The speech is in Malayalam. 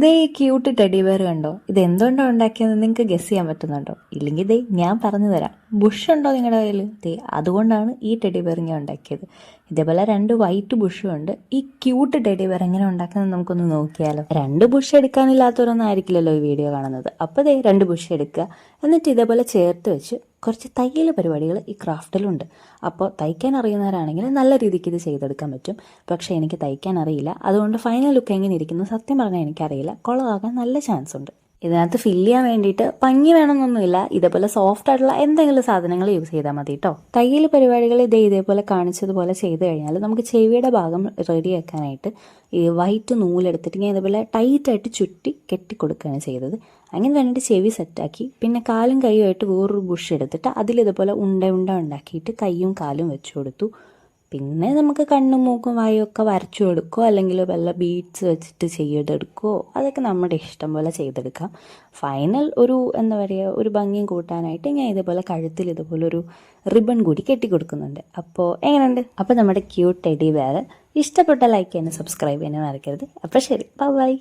ദേ ഈ ക്യൂട്ട് ടെഡി ബെയർ കണ്ടോ? ഇത് എന്തുകൊണ്ടാണ് ഉണ്ടാക്കിയതെന്ന് നിങ്ങൾക്ക് ഗസ് ചെയ്യാൻ പറ്റുന്നുണ്ടോ? ഇല്ലെങ്കിൽ ദേ ഞാൻ പറഞ്ഞു തരാം. ബുഷ് ഉണ്ടോ നിങ്ങളുടെ കയ്യിൽ? ദേ അതുകൊണ്ടാണ് ഈ ടെഡി ബെയർ ഞാൻ ഉണ്ടാക്കിയത്. ഇതേപോലെ 2 വൈറ്റ് ബുഷും ഉണ്ട്. ഈ ക്യൂട്ട് ടെഡി ബെയർ എങ്ങനെ ഉണ്ടാക്കുന്നത് നമുക്കൊന്ന് നോക്കിയാലോ. 2 ബുഷ് എടുക്കാനില്ലാത്തവരൊന്നും ആയിരിക്കില്ലല്ലോ ഈ വീഡിയോ കാണുന്നത്. അപ്പോൾ ദേ 2 ബുഷ് എടുക്കുക. എന്നിട്ട് ഇതേപോലെ ചേർത്ത് വെച്ച് കുറച്ച് തയ്യൽ പരിപാടികൾ ഈ ക്രാഫ്റ്റിലുണ്ട്. അപ്പോൾ തയ്ക്കാൻ അറിയുന്നവരാണെങ്കിൽ നല്ല രീതിക്ക് ഇത് ചെയ്തെടുക്കാൻ പറ്റും. പക്ഷേ എനിക്ക് തയ്ക്കാൻ അറിയില്ല. അതുകൊണ്ട് ഫൈനൽ ലുക്ക് എങ്ങനെ ഇരിക്കുന്നു സത്യം പറഞ്ഞാൽ എനിക്കറിയില്ല. കുളമാകാൻ നല്ല ചാൻസ് ഉണ്ട്. ഇതിനകത്ത് ഫില്ല് ചെയ്യാൻ വേണ്ടിയിട്ട് പഞ്ഞി വേണമെന്നൊന്നുമില്ല. ഇതേപോലെ സോഫ്റ്റ് ആയിട്ടുള്ള എന്തെങ്കിലും സാധനങ്ങൾ യൂസ് ചെയ്താൽ മതി കേട്ടോ. തയ്യൽ പരിപാടികൾ ഇതേപോലെ കാണിച്ചതുപോലെ ചെയ്ത് കഴിഞ്ഞാൽ നമുക്ക് ചെവിയുടെ ഭാഗം റെഡിയാക്കാനായിട്ട് ഈ വൈറ്റ് നൂലെടുത്തിട്ട് ഞാൻ ഇതേപോലെ ടൈറ്റായിട്ട് ചുറ്റി കെട്ടിക്കൊടുക്കുകയാണ് ചെയ്തത്. അങ്ങനെ വേണ്ടിയിട്ട് ചെവി സെറ്റാക്കി പിന്നെ കാലും കൈയുമായിട്ട് വേറൊരു ബുഷ് എടുത്തിട്ട് അതിലിതുപോലെ ഉണ്ട ഉണ്ടാക്കിയിട്ട് കൈയും കാലും വെച്ചു കൊടുത്തു. പിന്നെ നമുക്ക് കണ്ണും മൂക്കും വായും ഒക്കെ വരച്ചു കൊടുക്കുകയോ അല്ലെങ്കിൽ വല്ല ബീഡ്സ് വെച്ചിട്ട് ചെയ്തെടുക്കുകയോ അതൊക്കെ നമ്മുടെ ഇഷ്ടം പോലെ ചെയ്തെടുക്കാം. ഫൈനൽ ഒരു എന്താ പറയുക ഒരു ഭംഗിയും കൂട്ടാനായിട്ട് ഞാൻ ഇതുപോലെ കഴുത്തിൽ ഇതുപോലെ ഒരു റിബൺ കൂടി കെട്ടിക്കൊടുക്കുന്നുണ്ട്. അപ്പോൾ എങ്ങനെയുണ്ട്? അപ്പോൾ നമ്മുടെ ക്യൂട്ട് ടെഡി ബെയർ ഇഷ്ടപ്പെട്ട ലൈക്ക് ചെയ്യാനും സബ്സ്ക്രൈബ് ചെയ്യാനും മറക്കരുത്. അപ്പോൾ ശരി, ബൈ.